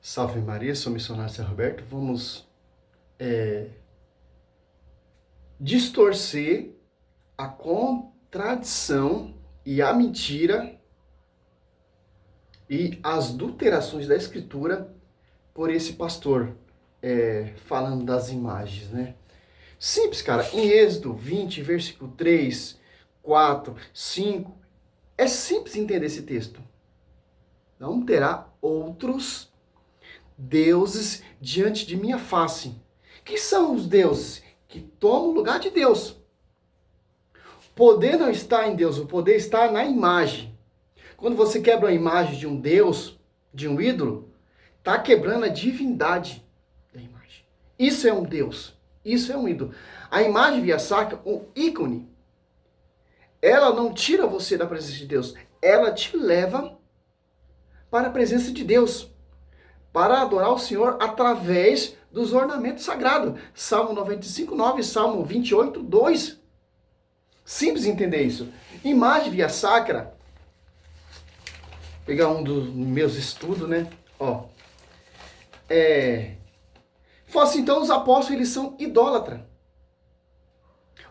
Salve Maria, sou o missionário Zé Roberto. Vamos distorcer a contradição e a mentira e as adulterações da Escritura por esse pastor falando das imagens, né? Simples, cara. Em Êxodo 20, versículo 3, 4, 5, é simples entender esse texto. Não terá outros deuses diante de minha face. Que são os deuses? Que tomam o lugar de Deus. O poder não está em Deus, o poder está na imagem. Quando você quebra a imagem de um Deus, de um ídolo, está quebrando a divindade da imagem. Isso é um Deus, isso é um ídolo. A imagem via sacra, um ícone, ela não tira você da presença de Deus, ela te leva para a presença de Deus, para adorar o Senhor através dos ornamentos sagrados. Salmo 95, 9, Salmo 28, 2. Simples entender isso. Imagem via sacra, pegar um dos meus estudos, né? Fala assim, então os apóstolos, eles são idólatras.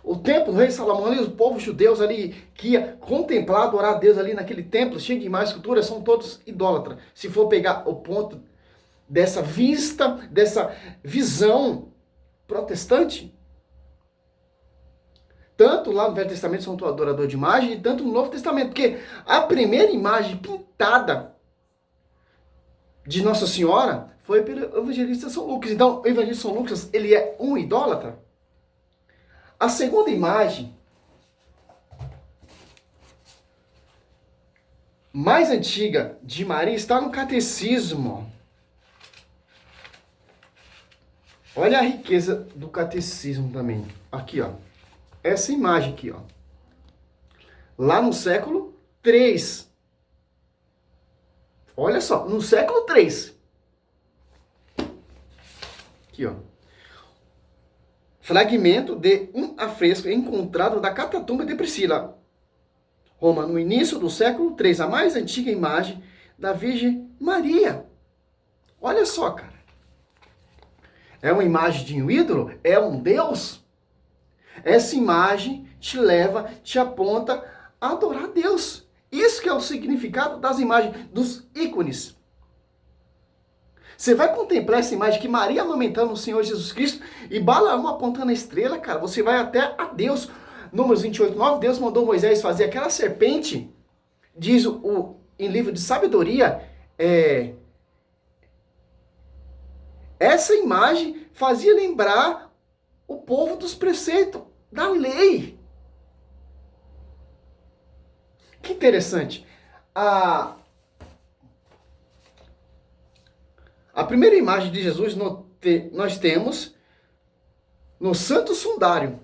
O templo do rei Salomão, ali, os povos judeus ali, que ia contemplar, adorar a Deus ali naquele templo, cheio de imagens, esculturas, são todos idólatras. Se for pegar o ponto dessa vista, dessa visão protestante, tanto lá no Velho Testamento são adorador de imagem, e tanto no Novo Testamento, porque a primeira imagem pintada de Nossa Senhora foi pelo evangelista São Lucas. Então, o evangelista São Lucas, ele é um idólatra. A segunda imagem, mais antiga de Maria, está no Catecismo. Olha a riqueza do Catecismo também. Aqui, ó. Essa imagem aqui, ó. Lá no século III. Olha só, no século III. Aqui, ó. Fragmento de um afresco encontrado da Catatumba de Priscila, Roma, no início do século III, a mais antiga imagem da Virgem Maria. Olha só, cara. É uma imagem de um ídolo? É um Deus? Essa imagem te leva, te aponta a adorar a Deus. Isso que é o significado das imagens, dos ícones. Você vai contemplar essa imagem que Maria amamentando o Senhor Jesus Cristo e Balaão apontando a estrela, cara. Você vai até a Deus. Números 28, 9, Deus mandou Moisés fazer aquela serpente, diz em livro de sabedoria, essa imagem fazia lembrar o povo dos preceitos, da lei. Que interessante. A primeira imagem de Jesus nós temos no Santo Sudário,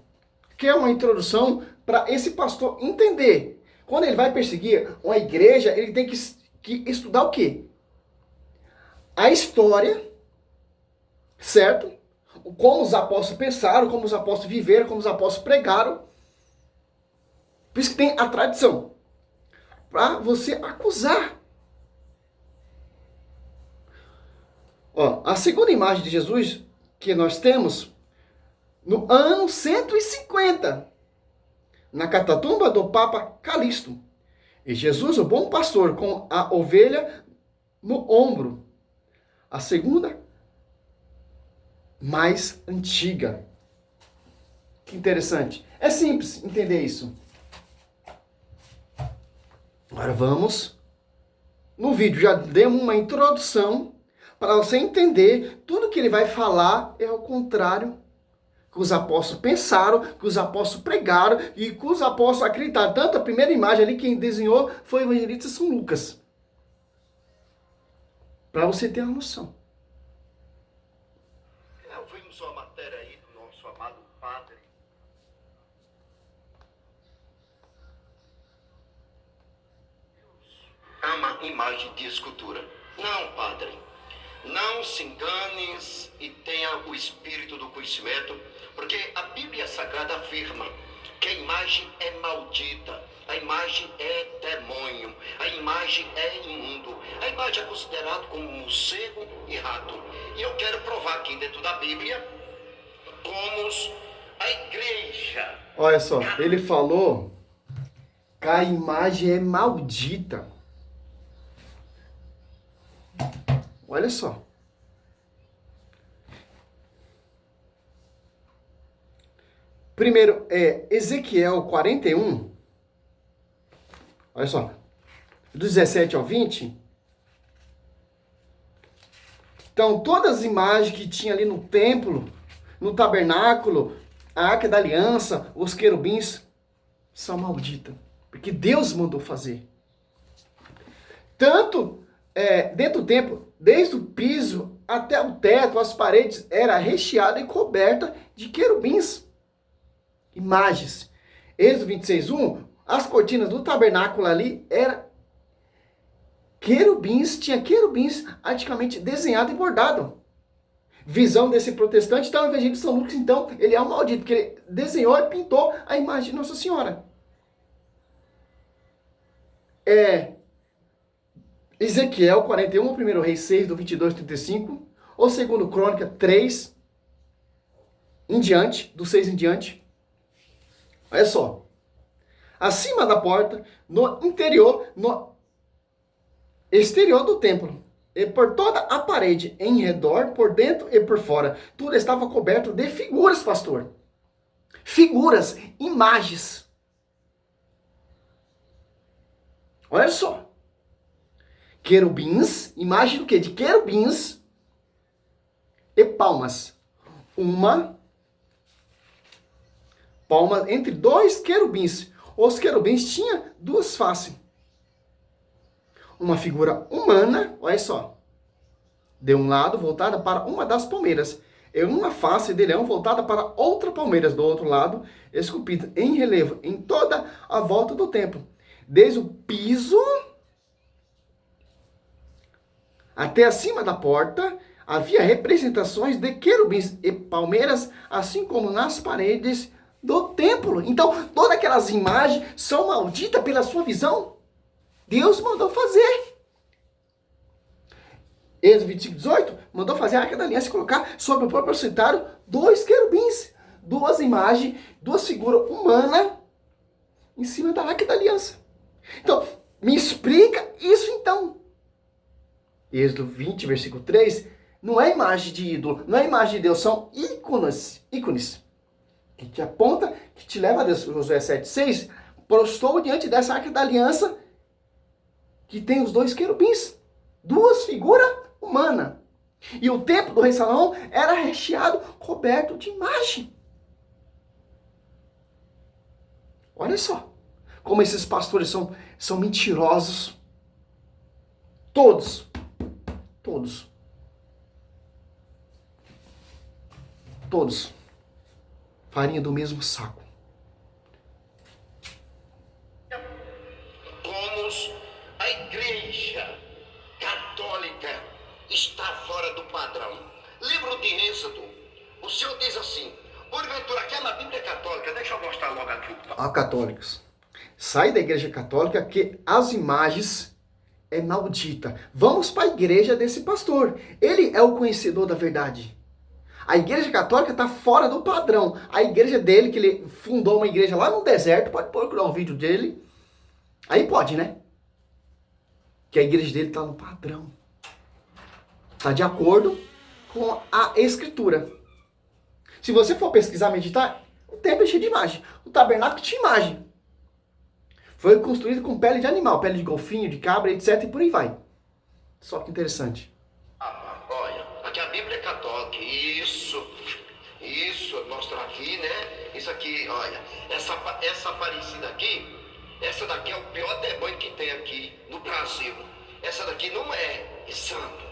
que é uma introdução para esse pastor entender. Quando ele vai perseguir uma igreja, ele tem que estudar o quê? A história, certo? Como os apóstolos pensaram, como os apóstolos viveram, como os apóstolos pregaram. Por isso que tem a tradição. Para você acusar. A segunda imagem de Jesus que nós temos no ano 150, na Catatumba do Papa Calixto. E Jesus, o bom pastor, com a ovelha no ombro. A segunda, mais antiga. Que interessante. É simples entender isso. Agora vamos no vídeo. Já demos uma introdução para você entender tudo que ele vai falar é ao contrário que os apóstolos pensaram, que os apóstolos pregaram e que os apóstolos acreditaram. Tanto a primeira imagem ali, quem desenhou foi o evangelista São Lucas. Para você ter uma noção. Ouvimos uma matéria aí do nosso amado padre. Deus ama imagem de escultura. Não, padre. Não se enganes e tenha o espírito do conhecimento, porque a Bíblia Sagrada afirma que a imagem é maldita, a imagem é demônio, a imagem é imundo, a imagem é considerada como um morcego, e rato. E eu quero provar aqui dentro da Bíblia como a igreja... Olha só, ele falou que a imagem é maldita. Olha só. Primeiro é Ezequiel 41. Olha só. Do 17 ao 20. Então, todas as imagens que tinha ali no templo, no tabernáculo, a Arca da Aliança, os querubins, são malditas. Porque Deus mandou fazer. Tanto dentro do templo, desde o piso até o teto, as paredes, era recheada e coberta de querubins. Imagens. Êxodo 26:1, as cortinas do tabernáculo ali eram querubins, tinha querubins artisticamente desenhado e bordado. Visão desse protestante, então, ao invés de São Lucas, então, ele é um maldito, porque ele desenhou e pintou a imagem de Nossa Senhora. Ezequiel 41, 1 Reis 6, do 22 ao 35, ou 2 Crônica 3, em diante, do 6 em diante. Olha só. Acima da porta, no interior, no exterior do templo, e por toda a parede, em redor, por dentro e por fora, tudo estava coberto de figuras, pastor. Figuras, imagens. Olha só. Querubins, imagem do quê? De querubins e palmas. Uma palma entre dois querubins. Os querubins tinham duas faces. Uma figura humana, olha só, de um lado voltada para uma das palmeiras, e uma face de leão voltada para outra palmeira do outro lado, esculpida em relevo em toda a volta do templo, desde o piso até acima da porta. Havia representações de querubins e palmeiras, assim como nas paredes do templo. Então, todas aquelas imagens são malditas pela sua visão. Deus mandou fazer. Êxodo 25:18 mandou fazer a Arca da Aliança e colocar sobre o próprio santuário dois querubins, duas imagens, duas figuras humanas em cima da Arca da Aliança. Então, me explica isso então. Êxodo 20, versículo 3, não é imagem de ídolo, não é imagem de Deus, são ícones, que te aponta, que te leva a Deus. Josué 7:6, prostou diante dessa Arca da Aliança, que tem os dois querubins, duas figuras humanas. E o templo do rei Salomão era recheado, coberto de imagem. Olha só, como esses pastores são mentirosos. Todos. Farinha do mesmo saco. Como a igreja católica está fora do padrão. Livro de Êxodo, o Senhor diz assim, porventura aqui é na Bíblia católica, deixa eu mostrar logo aqui. Católicos, sai da igreja católica que as imagens é maldita. Vamos para a igreja desse pastor. Ele é o conhecedor da verdade. A igreja católica está fora do padrão. A igreja dele, que ele fundou uma igreja lá no deserto, pode procurar um vídeo dele. Aí pode, né? Que a igreja dele está no padrão. Está de acordo com a escritura. Se você for pesquisar, meditar, o templo é cheio de imagem. O tabernáculo tinha imagem. Foi construído com pele de animal, pele de golfinho, de cabra, etc. E por aí vai. Só que interessante. Olha, aqui a Bíblia é católica. Isso, mostrar aqui, né? Isso aqui, olha. Essa Aparecida aqui, essa daqui é o pior demônio que tem aqui no Brasil. Essa daqui não é santo.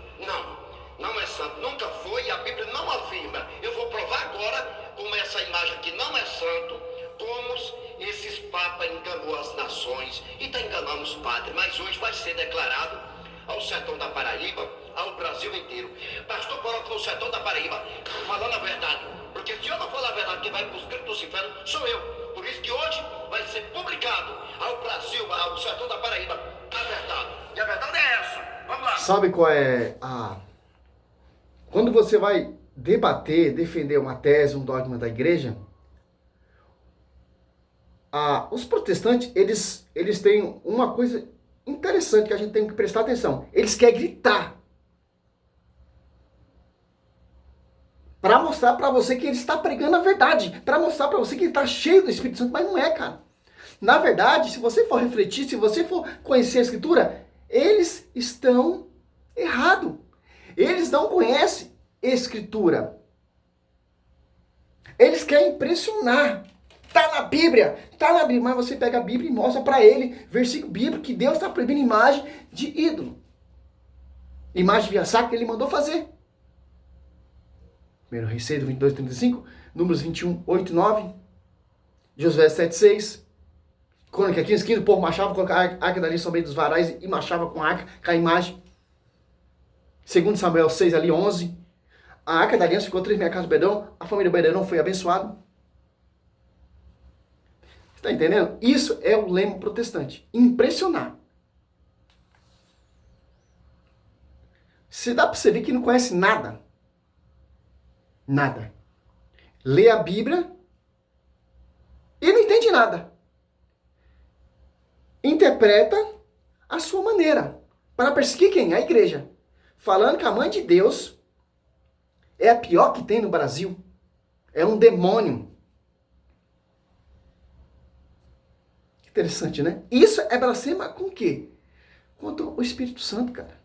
Não é santo. Nunca foi e a Bíblia não afirma. Eu vou provar agora como essa imagem aqui não é santo, como esses papas enganou as nações e está enganando os padres, mas hoje vai ser declarado ao sertão da Paraíba, ao Brasil inteiro. Pastor, coloca no sertão da Paraíba, falando a verdade, porque se eu não falar a verdade, quem vai para os gritos dos infernos sou eu. Por isso que hoje vai ser publicado ao Brasil, ao sertão da Paraíba, a verdade. E a verdade é essa. Vamos lá. Sabe qual é Quando você vai debater, defender uma tese, um dogma da igreja, os protestantes, eles têm uma coisa interessante que a gente tem que prestar atenção. Eles querem gritar para mostrar para você que ele está pregando a verdade, para mostrar para você que ele está cheio do Espírito Santo, mas não é, cara. Na verdade, se você for refletir, se você for conhecer a Escritura, eles estão errados. Eles não conhecem Escritura. Eles querem impressionar. Tá na Bíblia, mas você pega a Bíblia e mostra para ele, versículo bíblico, que Deus está proibindo imagem de ídolo. Imagem via sacra que ele mandou fazer. 1 Reis 6, 22, 35, Números 21, 8, 9, Josué 7, 6, Crônica 15, 15, o povo marchava com a arca da aliança no meio dos varais e marchava com a arca, com a imagem. 2 Samuel 6, ali 11, a arca da aliança ficou 3 meses na casa do Obed-edom, a família do Obed-edom foi abençoada. Está entendendo? Isso é o lema protestante. Impressionar. Se dá para você ver que não conhece nada. Nada. Lê a Bíblia e não entende nada. Interpreta a sua maneira. Para perseguir quem? A igreja. Falando que a mãe de Deus é a pior que tem no Brasil. É um demônio. Interessante, né? Isso é blasfema com o quê? Contra o Espírito Santo, cara.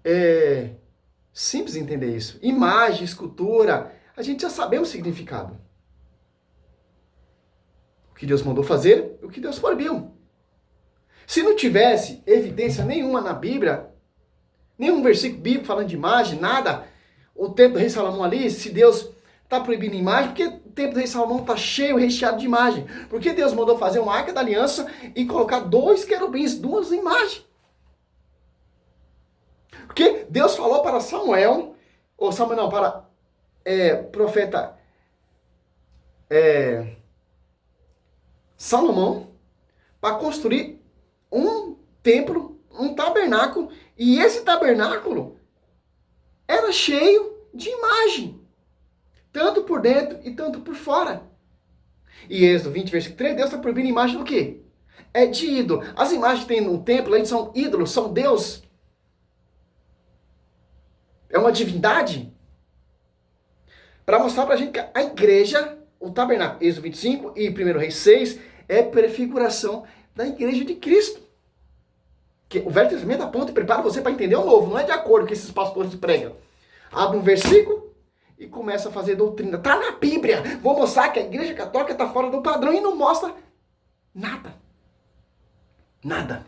É simples entender isso. Imagem, escultura, a gente já sabemos o significado. O que Deus mandou fazer, o que Deus proibiu. Se não tivesse evidência nenhuma na Bíblia, nenhum versículo bíblico falando de imagem, nada, o templo do rei Salomão ali, se Deus está proibindo imagem, porque o templo do rei Salomão está cheio, recheado de imagem. Porque Deus mandou fazer uma arca da aliança e colocar 2 querubins, 2 imagens. Porque Deus falou para Samuel, ou Samuel não, para profeta Salomão, para construir um templo, um tabernáculo, e esse tabernáculo era cheio de imagem. Tanto por dentro e tanto por fora. E Êxodo 20, versículo 3, Deus está proibindo imagem do quê? É de ídolo. As imagens que tem no templo, eles são ídolos, são Deus. É uma divindade. Para mostrar para a gente que a igreja, o tabernáculo, Êxodo 25 e 1 Reis 6, é prefiguração da igreja de Cristo. Que o Velho Testamento aponta e prepara você para entender o novo, não é de acordo com o que esses pastores pregam. Abre um versículo e começa a fazer doutrina. Tá na Bíblia. Vou mostrar que a igreja católica está fora do padrão e não mostra nada. Nada.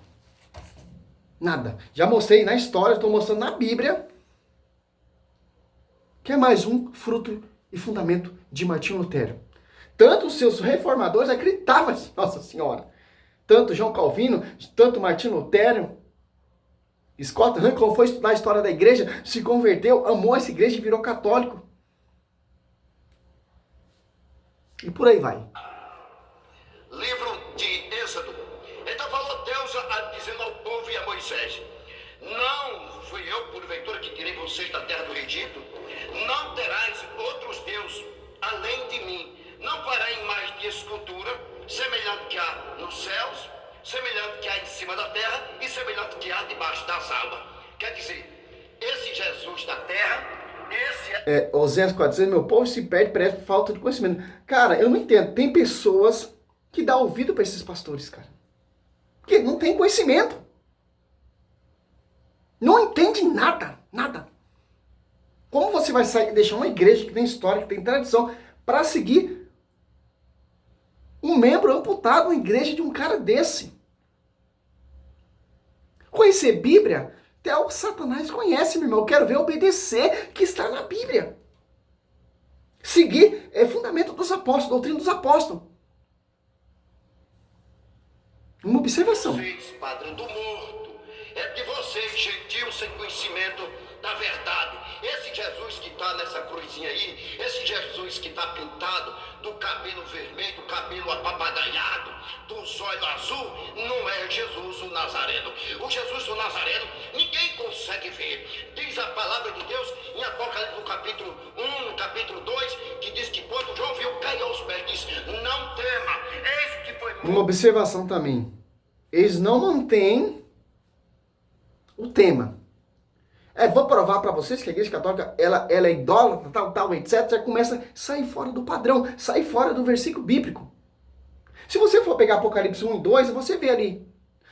Nada. Já mostrei na história, estou mostrando na Bíblia, que é mais um fruto e fundamento de Martinho Lutero. Tanto os seus reformadores acreditavam, Nossa Senhora. Tanto João Calvino, tanto Martinho Lutero, Scott Hahn, quando foi estudar a história da igreja, se converteu, amou essa igreja e virou católico. E por aí vai. Livro de Êxodo. Então falou Deus dizendo ao povo e a Moisés: não fui eu, porventura, que tirei vocês da terra do Egito? Não terás outros deuses além de mim. Não fará imagem de escultura, semelhante que há nos céus, semelhante que há em cima da terra e semelhante que há debaixo das águas. Quer dizer, esse Jesus da terra, Oséias 4, meu povo se perde por falta de conhecimento. Cara, eu não entendo. Tem pessoas que dão ouvido para esses pastores, cara. Porque não tem conhecimento. Não entende nada, nada. Como você vai sair, deixar uma igreja que tem história, que tem tradição, para seguir um membro amputado na igreja de um cara desse? Conhecer Bíblia, até o Satanás conhece, meu irmão. Eu quero ver obedecer que está na Bíblia. Seguir é fundamento dos apóstolos, doutrina dos apóstolos. Uma observação. Padre do morto, é de vocês, gentios sem conhecimento da verdade. Esse Jesus que está nessa cruzinha aí, esse Jesus que está pintado, do cabelo vermelho, do cabelo apapagaiado, dos olhos azul, não é Jesus o Nazareno. O Jesus do Nazareno ninguém consegue ver. Diz a palavra de Deus em Apocalipse no capítulo 1, no capítulo 2, que diz que quando João viu, caiu aos pés, diz: não tema, eis que foi... Uma observação também. Eles não mantêm o tema. Vou provar para vocês que a Igreja Católica ela é idólatra, tal, etc. Já começa a sair fora do padrão, sair fora do versículo bíblico. Se você for pegar Apocalipse 1 e 2, você vê ali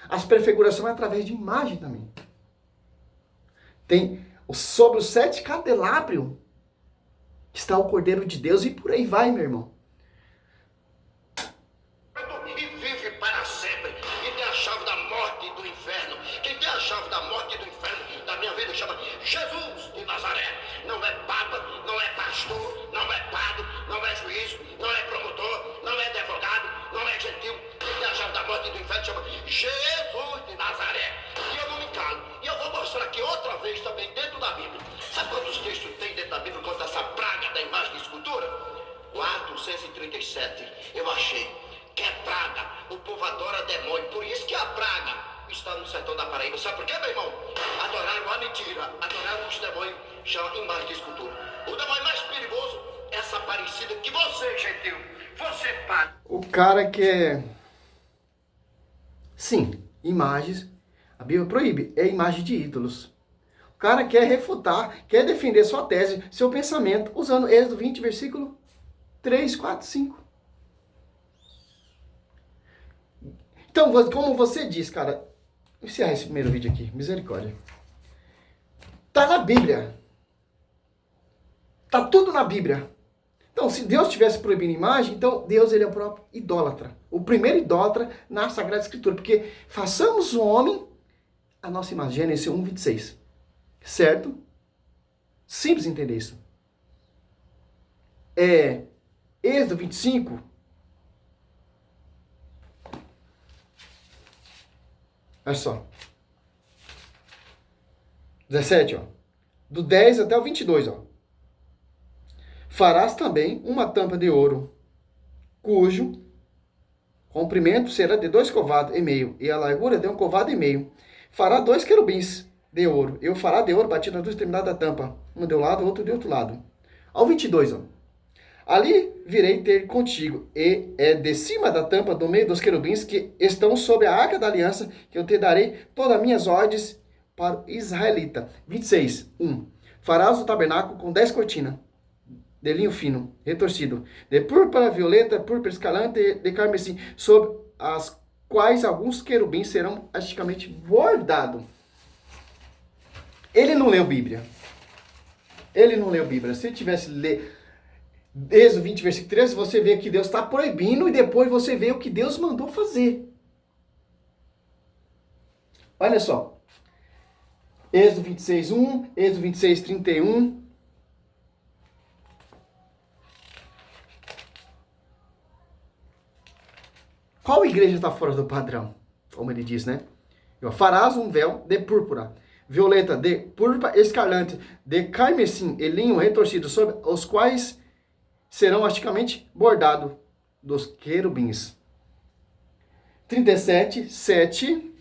as prefigurações através de imagem também. Tem sobre os 7 candelabros está o Cordeiro de Deus e por aí vai, meu irmão. E vive para sempre. E tem a chave da morte e do inferno. Quem tem a chave da morte e do inferno da minha vida chama Jesus de Nazaré. Não é papa, não é pastor, não é padre, não é juiz, não é promotor, não é advogado, não é gentil. Quem tem a chave da morte e do inferno chama Jesus de Nazaré. E eu não me calo. E eu vou mostrar aqui outra vez também dentro da Bíblia. Sabe quantos textos tem dentro da Bíblia contra essa praga da imagem de escultura? 437. Eu achei que é praga. O povo adora demônio. Por isso que a praga está no sertão da Paraíba. Sabe por quê, meu irmão? Adoraram a mentira. Adoraram os demônios. Chama imagem de escultura. O demônio mais perigoso é essa parecida que você, gentil. Você, padre. O cara que é... Sim, imagens. A Bíblia proíbe. É imagem de ídolos. O cara quer refutar, quer defender sua tese, seu pensamento, usando Êxodo 20, versículo 3, 4, 5. Então, como você diz, cara, vou encerrar esse primeiro vídeo aqui, misericórdia. Tá na Bíblia. Tá tudo na Bíblia. Então, se Deus tivesse proibido imagem, então Deus ele é o próprio idólatra. O primeiro idólatra na Sagrada Escritura. Porque façamos o homem a nossa imagem. Gênesis 1, 26. Certo? Simples entender isso. Êxodo 25. Olha só. 17, ó. Do 10 até o 22, ó. Farás também uma tampa de ouro, cujo comprimento será de 2 covados e meio, e a largura de 1 covado e meio. Fará 2 querubins de ouro. Eu fará de ouro batido nas 2 extremidades da tampa, um de um lado, outro de outro lado. Ao 22, ó. Ali virei ter contigo, e é de cima da tampa, do meio dos querubins que estão sobre a arca da aliança, que eu te darei todas as minhas ordens para o israelita. 26, 1. Farás o tabernáculo com 10 cortinas de linho fino, retorcido, de púrpura, violeta, púrpura escalante e de carmesim, sobre as quais alguns querubins serão artisticamente bordados. Ele não leu Bíblia. Ele não leu Bíblia. Se ele tivesse lido Êxodo 20, versículo 13, você vê que Deus está proibindo e depois você vê o que Deus mandou fazer. Olha só. Êxodo 26, 1, Êxodo 26, 31. Qual igreja está fora do padrão? Como ele diz, né? Farás um véu de púrpura, violeta, de púrpura escarlate, de carmesim e linho retorcido, sobre os quais serão artisticamente bordados dos querubins. 37, 7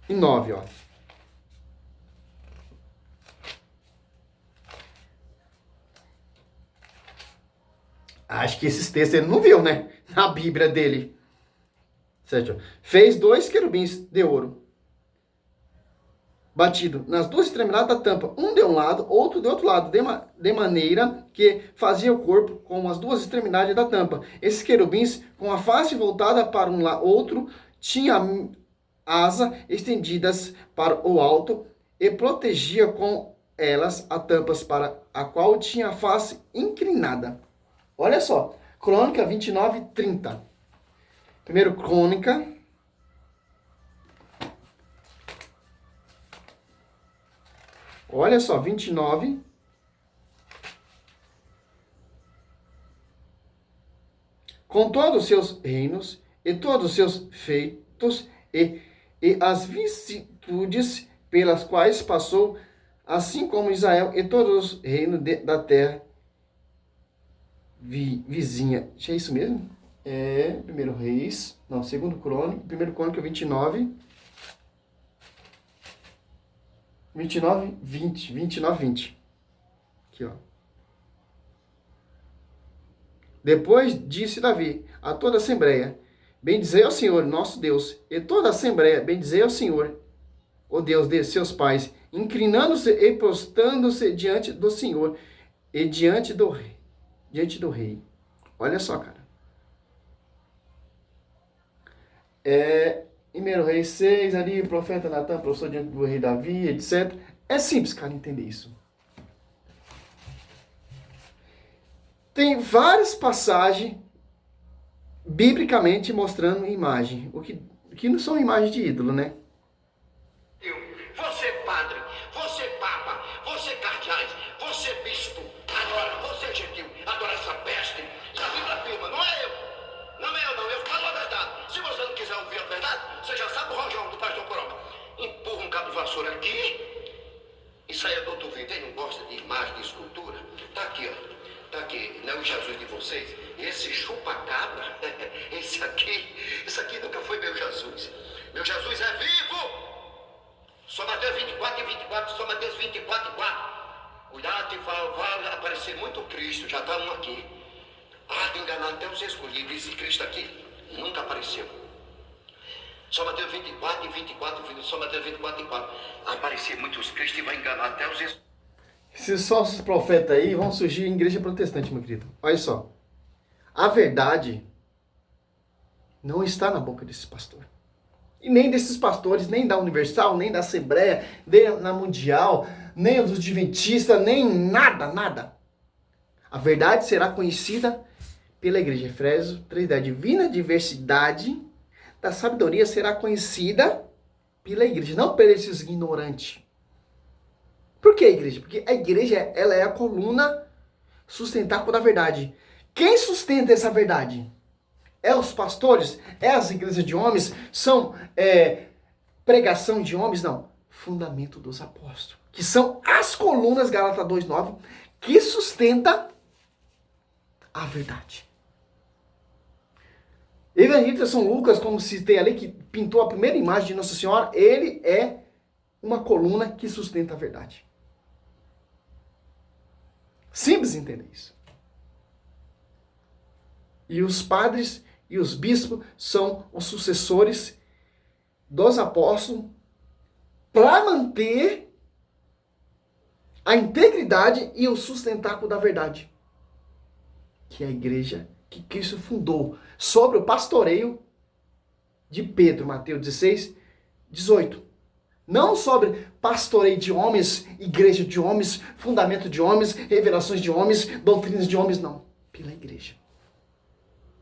e 9, ó. Acho que esses textos ele não viu, né? Na Bíblia dele. Certo? Fez 2 querubins de ouro, batido nas 2 extremidades da tampa, um de um lado, outro de outro lado, de maneira que fazia o corpo com as 2 extremidades da tampa. Esses querubins, com a face voltada para um outro, tinham asa estendidas para o alto e protegia com elas a tampas para a qual tinha a face inclinada. Olha só, Crônica 29, 30. Primeiro Crônica. Olha só, 29. Com todos os seus reinos e todos os seus feitos e e as vicissitudes pelas quais passou, assim como Israel e todos os reinos da terra vizinha. É isso mesmo? É, 1 Reis, não, 2 Crônicas, 1 Crônica 29, 20. Aqui, ó. Depois disse Davi a toda a assembleia: bendizei ao Senhor, nosso Deus, e toda a assembleia, bendizei ao Senhor, o Deus de seus pais, inclinando-se e prostrando-se diante do Senhor e diante do rei. Olha só, cara. Em 1 Reis 6, ali, o profeta Natan prostrou diante do rei Davi, etc. É simples, cara, entender isso. Tem várias passagens, biblicamente, mostrando imagem. O que não são imagens de ídolo, né? Você padre, você papa, você cardeais, você bispo, agora você gentil, agora essa peste. A Bíblia afirma, não é eu. Não, eu falo a verdade. Se você não quiser ouvir a verdade, você já sabe o rojão do pastor Poronga. Empurra um cabo de vassoura aqui e saia do outro vídeo. Ele não gosta de imagem, de escultura? Tá aqui, ó. Tá aqui, não é o Jesus de vocês? Esse chupa-cabra, esse aqui nunca foi meu Jesus. Meu Jesus é vivo! Só Mateus 24:24, só Mateus 24:4. Cuidado que vai aparecer muito Cristo, já está um aqui. De enganar até os escolhidos. Esse Cristo aqui nunca apareceu. Só Mateus 24:24, só Mateus 24:4. Aparecer muitos Cristos e vai enganar até os escolhidos. Esses falsos profetas aí vão surgir em igreja protestante, meu querido. Olha só. A verdade não está na boca desse pastor. E nem desses pastores, nem da Universal, nem da Assembleia, nem na Mundial, nem dos Adventistas, nem nada. A verdade será conhecida pela igreja. Efésios 3:10. A divina diversidade da sabedoria será conhecida pela igreja, não por esses ignorantes. Por que a igreja? Porque a igreja, ela é a coluna sustentável da verdade. Quem sustenta essa verdade? É os pastores? É as igrejas de homens? São pregação de homens? Não. Fundamento dos apóstolos. Que são as colunas, Gálatas 2:9, que sustenta a verdade. Evangelista São Lucas, como citei ali, que pintou a primeira imagem de Nossa Senhora, ele é uma coluna que sustenta a verdade. Simples entender isso. E os padres e os bispos são os sucessores dos apóstolos para manter a integridade e o sustentáculo da verdade, que é a igreja que Cristo fundou sobre o pastoreio de Pedro, Mateus 16:18. Não sobre pastoreio de homens, igreja de homens, fundamento de homens, revelações de homens, doutrinas de homens, não. Pela igreja.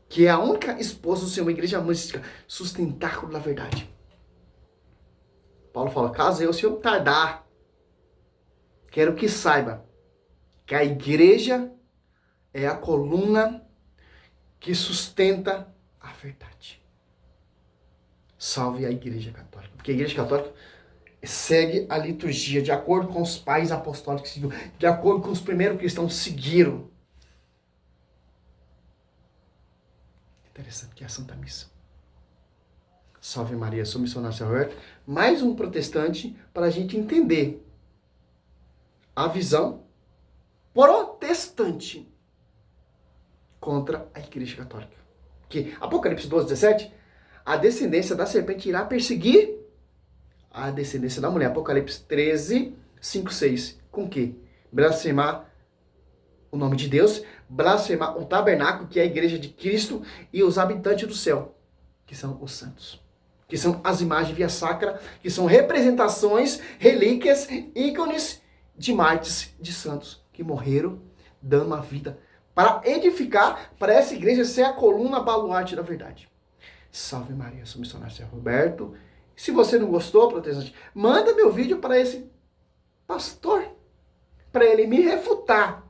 Que é a única esposa do Senhor, uma igreja mística, sustentáculo da verdade. Paulo fala, caso eu, se eu tardar, quero que saiba que a igreja é a coluna que sustenta a verdade. Salve a igreja católica. Porque a igreja católica segue a liturgia de acordo com os pais apostólicos que seguiram, de acordo com os primeiros cristãos seguiram. Interessante que é a Santa Missa. Salve Maria, sou missionário Roberto. Mais um protestante para a gente entender a visão protestante contra a Igreja Católica. Que Apocalipse 12:17, a descendência da serpente irá perseguir a descendência da mulher. Apocalipse 13:5-6. Com que? Blasfemar o nome de Deus, blasfemar o tabernáculo, que é a igreja de Cristo, e os habitantes do céu, que são os santos. Que são as imagens via sacra, que são representações, relíquias, ícones de mártires, de santos, que morreram dando a vida para edificar, para essa igreja ser a coluna baluarte da verdade. Salve Maria, sou missionário São Roberto. Se você não gostou, protestante, manda meu vídeo para esse pastor, para ele me refutar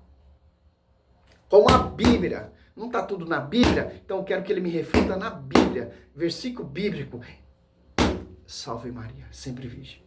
com a Bíblia. Não está tudo na Bíblia, então eu quero que ele me refuta na Bíblia, versículo bíblico, Salve Maria, sempre virgem.